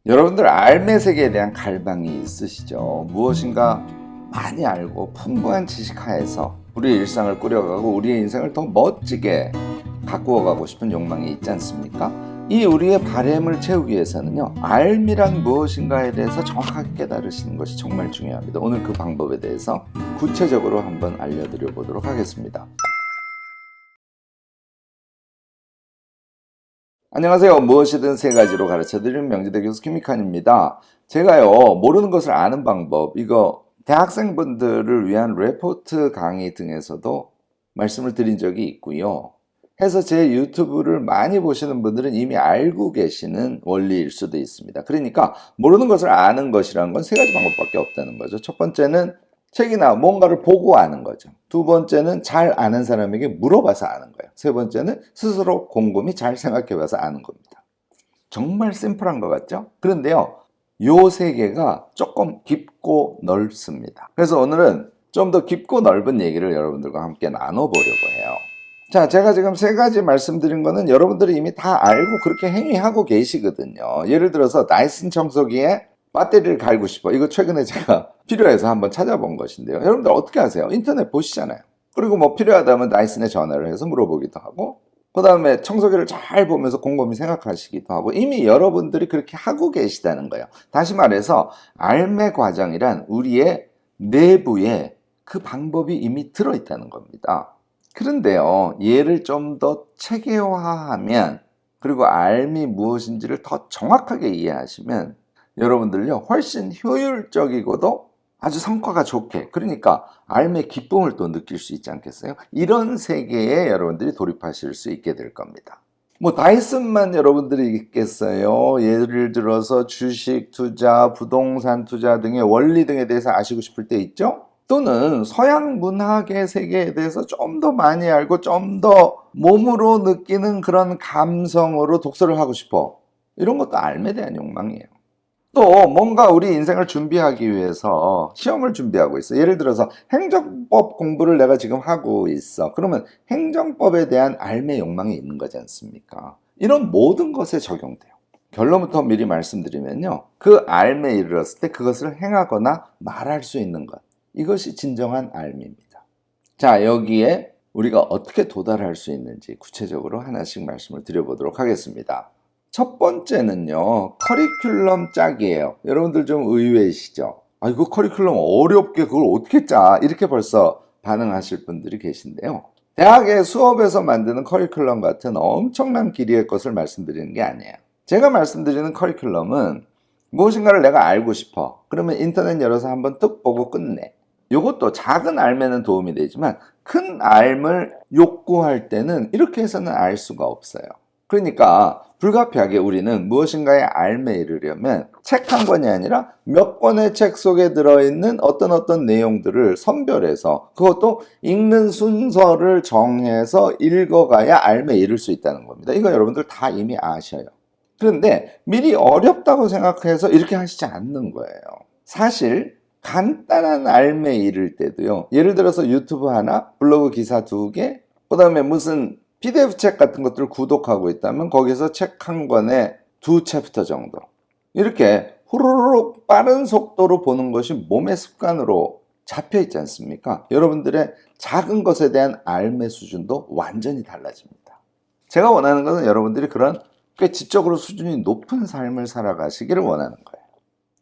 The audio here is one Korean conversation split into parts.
여러분들 알매 세계에 대한 갈망이 있으시죠? 무엇인가 많이 알고 풍부한 지식 하에서 우리의 일상을 꾸려가고 우리의 인생을 더 멋지게 가꾸어가고 싶은 욕망이 있지 않습니까? 이 우리의 바램을 채우기 위해서는요, 알미란 무엇인가에 대해서 정확하게 깨달으시는 것이 정말 중요합니다. 오늘 그 방법에 대해서 구체적으로 한번 알려드려 보도록 하겠습니다. 안녕하세요. 무엇이든 세 가지로 가르쳐드리는 명지대 교수 김익환입니다. 제가요, 모르는 것을 아는 방법, 이거 대학생분들을 위한 레포트 강의 등에서도 말씀을 드린 적이 있고요. 해서 제 유튜브를 많이 보시는 분들은 이미 알고 계시는 원리일 수도 있습니다. 그러니까 모르는 것을 아는 것이라는 건 세 가지 방법밖에 없다는 거죠. 첫 번째는 책이나 뭔가를 보고 아는 거죠. 두 번째는 잘 아는 사람에게 물어봐서 아는 거예요. 세 번째는 스스로 곰곰이 잘 생각해봐서 아는 겁니다. 정말 심플한 것 같죠? 그런데요, 요 세 개가 조금 깊고 넓습니다. 그래서 오늘은 좀 더 깊고 넓은 얘기를 여러분들과 함께 나눠보려고 해요. 자, 제가 지금 세 가지 말씀드린 거는 여러분들이 이미 다 알고 그렇게 행위하고 계시거든요. 예를 들어서 다이슨 청소기에 배터리를 갈고 싶어. 이거 최근에 제가 필요해서 한번 찾아본 것인데요. 여러분들 어떻게 하세요? 인터넷 보시잖아요. 그리고 뭐 필요하다면 다이슨에 전화를 해서 물어보기도 하고, 그 다음에 청소기를 잘 보면서 곰곰이 생각하시기도 하고, 이미 여러분들이 그렇게 하고 계시다는 거예요. 다시 말해서 알매 과정이란 우리의 내부에 그 방법이 이미 들어있다는 겁니다. 그런데요, 얘를 좀 더 체계화하면, 그리고 알미 무엇인지를 더 정확하게 이해하시면 여러분들요, 훨씬 효율적이고도 아주 성과가 좋게, 그러니까 알매 기쁨을 또 느낄 수 있지 않겠어요? 이런 세계에 여러분들이 돌입하실 수 있게 될 겁니다. 뭐 다이슨만 여러분들이 있겠어요? 예를 들어서 주식 투자, 부동산 투자 등의 원리 등에 대해서 아시고 싶을 때 있죠? 또는 서양 문학의 세계에 대해서 좀 더 많이 알고 좀 더 몸으로 느끼는 그런 감성으로 독서를 하고 싶어. 이런 것도 알매에 대한 욕망이에요. 또 뭔가 우리 인생을 준비하기 위해서 시험을 준비하고 있어. 예를 들어서 행정법 공부를 내가 지금 하고 있어. 그러면 행정법에 대한 알매 욕망이 있는 거지 않습니까? 이런 모든 것에 적용돼요. 결론부터 미리 말씀드리면요, 그 알매에 이르렀을 때 그것을 행하거나 말할 수 있는 것, 이것이 진정한 알매입니다. 자, 여기에 우리가 어떻게 도달할 수 있는지 구체적으로 하나씩 말씀을 드려보도록 하겠습니다. 첫 번째는요, 커리큘럼 짝이에요. 여러분들 좀 의외이시죠? 아, 이거 커리큘럼 어렵게 그걸 어떻게 짜? 이렇게 벌써 반응하실 분들이 계신데요. 대학의 수업에서 만드는 커리큘럼 같은 엄청난 길이의 것을 말씀드리는 게 아니에요. 제가 말씀드리는 커리큘럼은 무엇인가를 내가 알고 싶어. 그러면 인터넷 열어서 한번 뚝 보고 끝내. 이것도 작은 알매는 도움이 되지만 큰 알을 욕구할 때는 이렇게 해서는 알 수가 없어요. 그러니까 불가피하게 우리는 무엇인가에 알매에 이르려면 책 한 권이 아니라 몇 권의 책 속에 들어있는 어떤 내용들을 선별해서, 그것도 읽는 순서를 정해서 읽어가야 알매에 이를 수 있다는 겁니다. 이거 여러분들 다 이미 아셔요. 그런데 미리 어렵다고 생각해서 이렇게 하시지 않는 거예요. 사실 간단한 알매에 이를 때도요, 예를 들어서 유튜브 하나, 블로그 기사 2개, 그 다음에 무슨 PDF 책 같은 것들을 구독하고 있다면 거기서 책 한 권에 2챕터 정도, 이렇게 후루룩 빠른 속도로 보는 것이 몸의 습관으로 잡혀 있지 않습니까? 여러분들의 작은 것에 대한 알매 수준도 완전히 달라집니다. 제가 원하는 것은 여러분들이 그런 꽤 지적으로 수준이 높은 삶을 살아가시기를 원하는 거예요.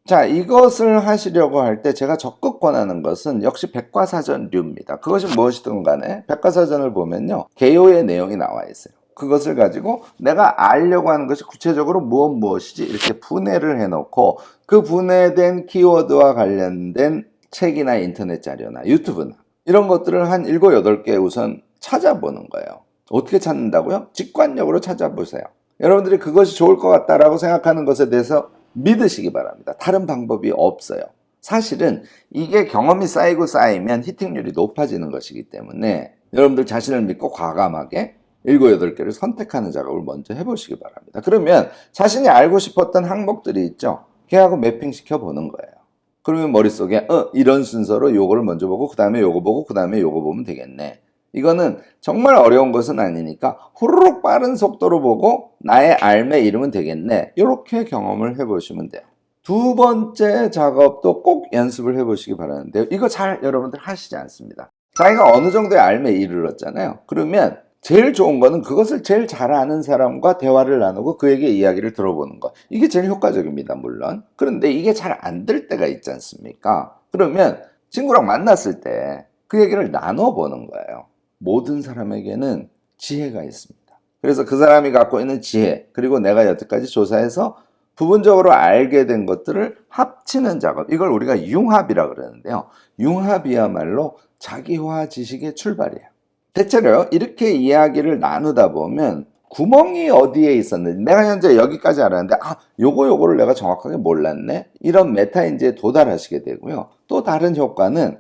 자, 이것을 하시려고 할 때 제가 적극 권하는 것은 역시 백과사전류입니다. 그것이 무엇이든 간에 백과사전을 보면요, 개요의 내용이 나와 있어요. 그것을 가지고 내가 알려고 하는 것이 구체적으로 무엇이지 이렇게 분해를 해놓고, 그 분해된 키워드와 관련된 책이나 인터넷 자료나 유튜브나 이런 것들을 한 7, 8개 우선 찾아보는 거예요. 어떻게 찾는다고요? 직관력으로 찾아보세요. 여러분들이 그것이 좋을 것 같다라고 생각하는 것에 대해서 믿으시기 바랍니다. 다른 방법이 없어요. 사실은 이게 경험이 쌓이면 히팅률이 높아지는 것이기 때문에 여러분들 자신을 믿고 과감하게 7, 8개를 선택하는 작업을 먼저 해보시기 바랍니다. 그러면 자신이 알고 싶었던 항목들이 있죠. 걔하고 매핑시켜 보는 거예요. 그러면 머릿속에 이런 순서로 요거를 먼저 보고 그 다음에 요거 보고 그 다음에 요거 보면 되겠네. 이거는 정말 어려운 것은 아니니까 후루룩 빠른 속도로 보고 나의 알매 이르면 되겠네. 이렇게 경험을 해보시면 돼요. 두 번째 작업도 꼭 연습을 해보시기 바라는데요. 이거 잘 여러분들 하시지 않습니다. 자기가 어느 정도의 알매에 이르렀잖아요. 그러면 제일 좋은 거는 그것을 제일 잘 아는 사람과 대화를 나누고 그에게 이야기를 들어보는 것. 이게 제일 효과적입니다, 물론. 그런데 이게 잘 안 될 때가 있지 않습니까? 그러면 친구랑 만났을 때 그 얘기를 나눠보는 거예요. 모든 사람에게는 지혜가 있습니다. 그래서 그 사람이 갖고 있는 지혜, 그리고 내가 여태까지 조사해서 부분적으로 알게 된 것들을 합치는 작업, 이걸 우리가 융합이라 그러는데요. 융합이야말로 자기화 지식의 출발이에요. 대체로 이렇게 이야기를 나누다 보면 구멍이 어디에 있었는지, 내가 현재 여기까지 알았는데 요거를 내가 정확하게 몰랐네, 이런 메타인지에 도달하시게 되고요. 또 다른 효과는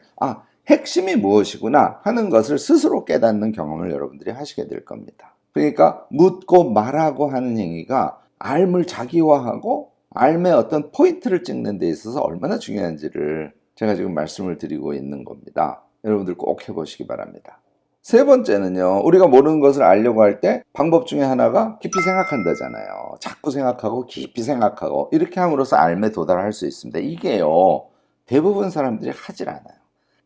핵심이 무엇이구나 하는 것을 스스로 깨닫는 경험을 여러분들이 하시게 될 겁니다. 그러니까 묻고 말하고 하는 행위가 알을 자기화하고 알의 어떤 포인트를 찍는 데 있어서 얼마나 중요한지를 제가 지금 말씀을 드리고 있는 겁니다. 여러분들 꼭 해보시기 바랍니다. 세 번째는요, 우리가 모르는 것을 알려고 할 때 방법 중에 하나가 깊이 생각한다잖아요. 자꾸 생각하고 깊이 생각하고 이렇게 함으로써 알매 도달할 수 있습니다. 이게요, 대부분 사람들이 하질 않아요.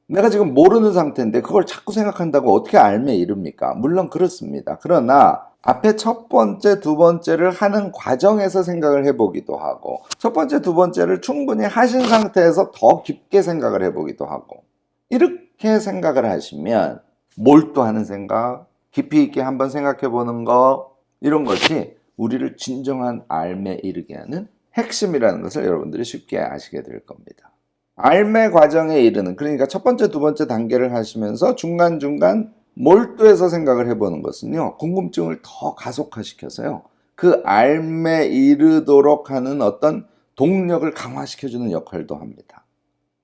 내가 지금 모르는 상태인데 그걸 자꾸 생각한다고 어떻게 알매 이릅니까? 물론 그렇습니다. 그러나 앞에 첫 번째, 두 번째를 하는 과정에서 생각을 해보기도 하고, 첫 번째, 두 번째를 충분히 하신 상태에서 더 깊게 생각을 해보기도 하고, 이렇게 생각을 하시면 몰두하는 생각, 깊이 있게 한번 생각해 보는 거, 이런 것이 우리를 진정한 알매 이르게 하는 핵심이라는 것을 여러분들이 쉽게 아시게 될 겁니다. 알매 과정에 이르는, 그러니까 첫 번째, 두 번째 단계를 하시면서 중간중간 몰두해서 생각을 해보는 것은요, 궁금증을 더 가속화시켜서요, 그 알매 이르도록 하는 어떤 동력을 강화시켜주는 역할도 합니다.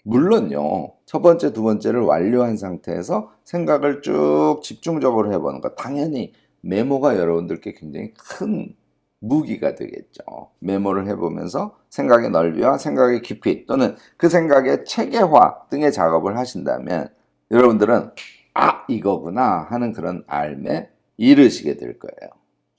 물론요, 첫 번째, 두 번째를 완료한 상태에서 생각을 쭉 집중적으로 해보는 것, 당연히 메모가 여러분들께 굉장히 큰 무기가 되겠죠. 메모를 해보면서 생각의 넓이와 생각의 깊이, 또는 그 생각의 체계화 등의 작업을 하신다면 여러분들은 이거구나 하는 그런 알매 이르시게 될 거예요.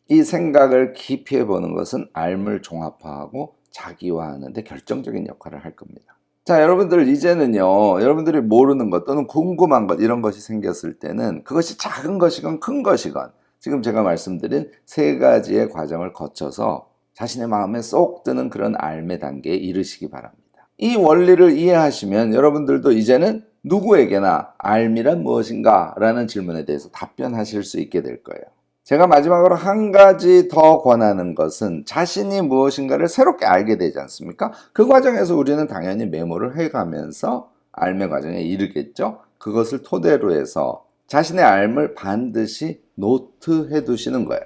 이 생각을 깊이 해보는 것은 알을 종합화하고 자기화하는 데 결정적인 역할을 할 겁니다. 자, 여러분들 이제는요, 여러분들이 모르는 것 또는 궁금한 것, 이런 것이 생겼을 때는 그것이 작은 것이건 큰 것이건 지금 제가 말씀드린 세 가지의 과정을 거쳐서 자신의 마음에 쏙 드는 그런 알매 단계에 이르시기 바랍니다. 이 원리를 이해하시면 여러분들도 이제는 누구에게나 알미란 무엇인가 라는 질문에 대해서 답변하실 수 있게 될 거예요. 제가 마지막으로 한 가지 더 권하는 것은 자신이 무엇인가를 새롭게 알게 되지 않습니까? 그 과정에서 우리는 당연히 메모를 해가면서 알매 과정에 이르겠죠. 그것을 토대로 해서 자신의 알을 반드시 노트해 두시는 거예요.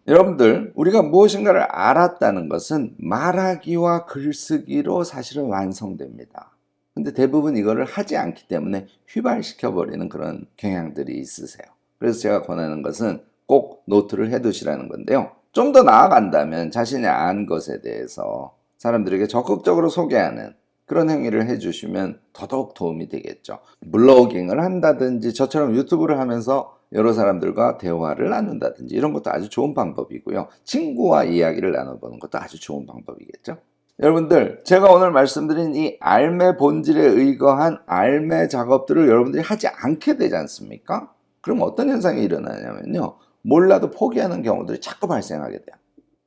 여러분들, 우리가 무엇인가를 알았다는 것은 말하기와 글쓰기로 사실은 완성됩니다. 근데 대부분 이거를 하지 않기 때문에 휘발시켜버리는 그런 경향들이 있으세요. 그래서 제가 권하는 것은 꼭 노트를 해두시라는 건데요. 좀 더 나아간다면 자신이 안 것에 대해서 사람들에게 적극적으로 소개하는 그런 행위를 해주시면 더더욱 도움이 되겠죠. 블로깅을 한다든지 저처럼 유튜브를 하면서 여러 사람들과 대화를 나눈다든지 이런 것도 아주 좋은 방법이고요. 친구와 이야기를 나눠보는 것도 아주 좋은 방법이겠죠. 여러분들, 제가 오늘 말씀드린 이 알매 본질에 의거한 알매 작업들을 여러분들이 하지 않게 되지 않습니까? 그럼 어떤 현상이 일어나냐면요, 몰라도 포기하는 경우들이 자꾸 발생하게 돼요.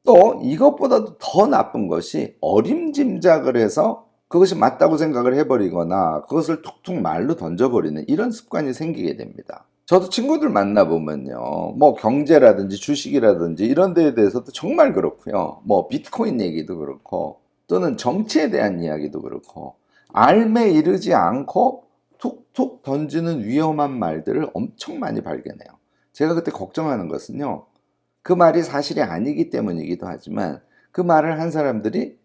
또 이것보다도 더 나쁜 것이 어림짐작을 해서 그것이 맞다고 생각을 해버리거나 그것을 툭툭 말로 던져버리는 이런 습관이 생기게 됩니다. 저도 친구들 만나보면요, 뭐 경제라든지 주식이라든지 이런 데에 대해서도 정말 그렇고요, 뭐 비트코인 얘기도 그렇고 또는 정치에 대한 이야기도 그렇고 알매 이르지 않고 툭툭 던지는 위험한 말들을 엄청 많이 발견해요. 제가 그때 걱정하는 것은요, 그 말이 사실이 아니기 때문이기도 하지만 그 말을 한 사람들이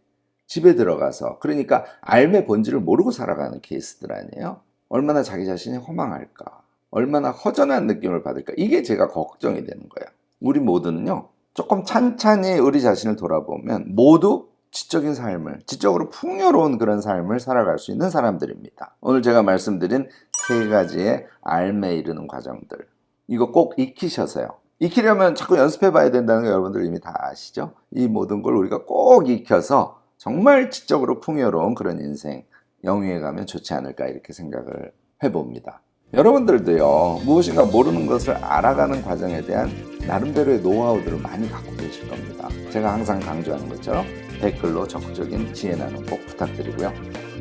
집에 들어가서, 그러니까 알매 본질을 모르고 살아가는 케이스들 아니에요. 얼마나 자기 자신이 허망할까, 얼마나 허전한 느낌을 받을까, 이게 제가 걱정이 되는 거예요. 우리 모두는요, 조금 찬찬히 우리 자신을 돌아보면 모두 지적인 삶을, 지적으로 풍요로운 그런 삶을 살아갈 수 있는 사람들입니다. 오늘 제가 말씀드린 세 가지의 알매 이르는 과정들, 이거 꼭 익히셔서요. 익히려면 자꾸 연습해 봐야 된다는 거 여러분들 이미 다 아시죠? 이 모든 걸 우리가 꼭 익혀서 정말 지적으로 풍요로운 그런 인생 영위해 가면 좋지 않을까 이렇게 생각을 해봅니다. 여러분들도요, 무엇인가 모르는 것을 알아가는 과정에 대한 나름대로의 노하우들을 많이 갖고 계실 겁니다. 제가 항상 강조하는 것처럼 댓글로 적극적인 지혜 나눔 꼭 부탁드리고요.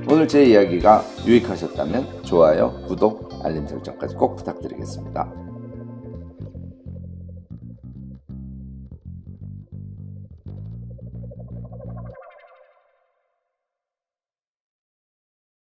오늘 제 이야기가 유익하셨다면 좋아요, 구독, 알림 설정까지 꼭 부탁드리겠습니다.